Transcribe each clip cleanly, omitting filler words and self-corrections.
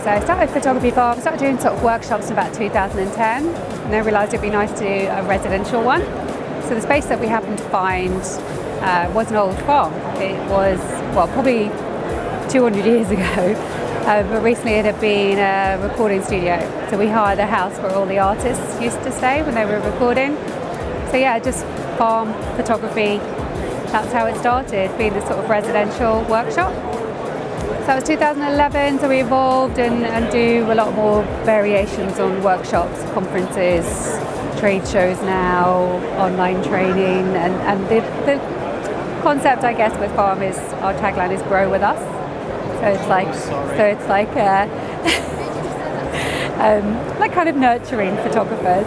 So I started photography farm, started doing sort of workshops in about 2010, and then realised it'd be nice to do a residential one. So the space that we happened to find was an old farm. It was, well, probably 200 years ago, but recently it had been a recording studio. So we hired a house where all the artists used to stay when they were recording. So yeah, just farm photography. That's how it started, being a sort of residential workshop. So that was 2011, so we evolved and do a lot more variations on workshops, conferences, trade shows now, online training, and the concept, I guess, with farm is, our tagline is grow with us. So it's like like kind of nurturing photographers.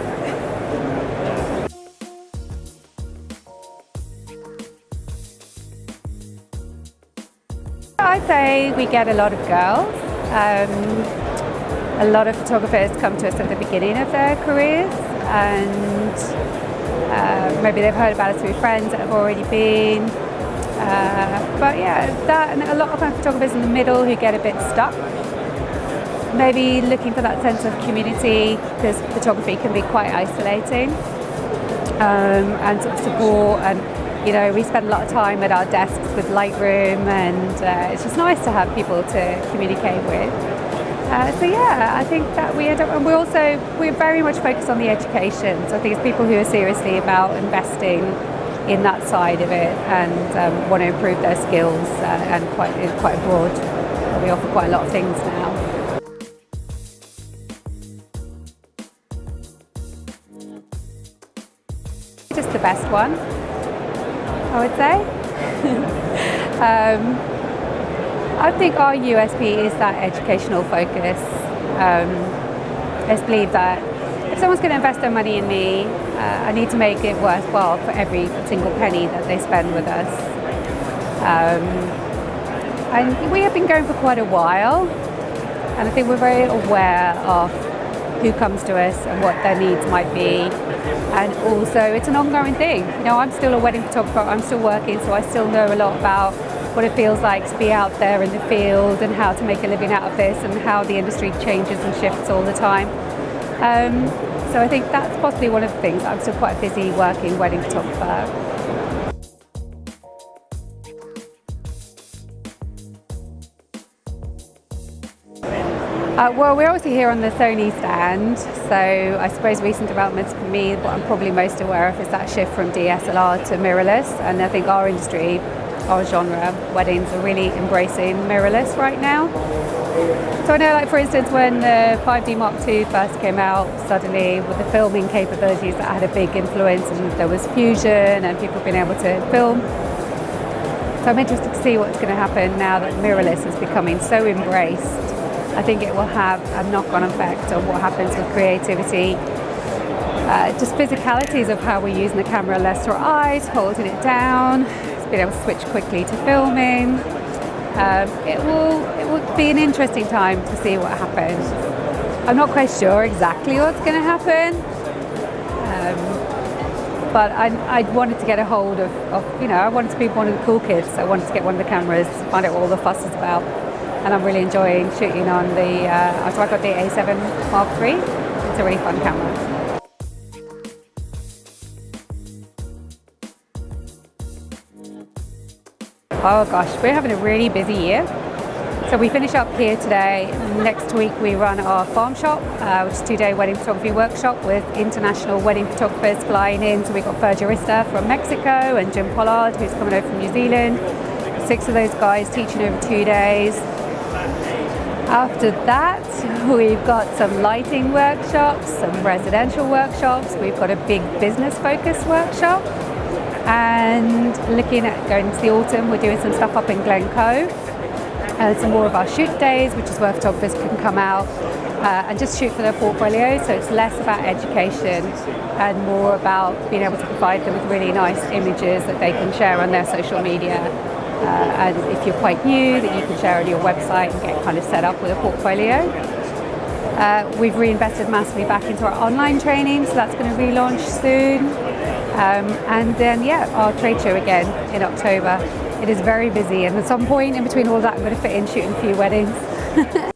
I'd say we get a lot of girls. A lot of photographers come to us at the beginning of their careers, and maybe they've heard about us through friends that have already been. But yeah, that, and a lot of photographers in the middle who get a bit stuck. Maybe looking for that sense of community, because photography can be quite isolating, and sort of support. And you know, we spend a lot of time at our desks with Lightroom, and it's just nice to have people to communicate with. So yeah, I think that we end up, and we're very much focused on the education. So I think it's people who are seriously about investing in that side of it and want to improve their skills, and quite broad. We offer quite a lot of things now. Just the best one, I would say. I think our USP is that educational focus. I just believe that if someone's going to invest their money in me, I need to make it worthwhile for every single penny that they spend with us. And we have been going for quite a while, and I think we're very aware of who comes to us and what their needs might be. And also, it's an ongoing thing. You know, I'm still a wedding photographer, I'm still working, so I still know a lot about what it feels like to be out there in the field and how to make a living out of this and how the industry changes and shifts all the time. So I think that's possibly one of the things. I'm still quite busy working wedding photographer. Well, we're obviously here on the Sony stand, so I suppose recent developments for me, what I'm probably most aware of is that shift from DSLR to mirrorless, and I think our industry, our genre, weddings, are really embracing mirrorless right now. So I know, like for instance, when the 5D Mark II first came out, suddenly with the filming capabilities, that had a big influence, and there was fusion and people being able to film. So I'm interested to see what's going to happen now that mirrorless is becoming so embraced. I think it will have a knock-on effect on what happens with creativity. Just physicalities of how we're using the camera, less to our eyes, holding it down, being able to switch quickly to filming. It will be an interesting time to see what happens. I'm not quite sure exactly what's going to happen, but I wanted to get a hold of, you know, I wanted to be one of the cool kids. I wanted to get one of the cameras, find out what all the fuss is about. And I'm really enjoying shooting on the, so I got the A7 Mark III. It's a really fun camera. Oh gosh, we're having a really busy year. So we finish up here today. Next week we run our farm shop, which is a 2-day wedding photography workshop with international wedding photographers flying in. So we've got Fergerista from Mexico and Jim Pollard, who's coming over from New Zealand. 6 of those guys teaching over 2 days. After that, we've got some lighting workshops, some residential workshops. We've got a big business focused workshop. And looking at going into the autumn, we're doing some stuff up in Glencoe. Some more of our shoot days, which is where photographers can come out and just shoot for their portfolio. So it's less about education and more about being able to provide them with really nice images that they can share on their social media. And if you're quite new, that you can share on your website and get kind of set up with a portfolio. We've reinvested massively back into our online training, so that's going to relaunch soon. And then, yeah, our trade show again in October. It is very busy, and at some point in between all that, I'm going to fit in shooting a few weddings.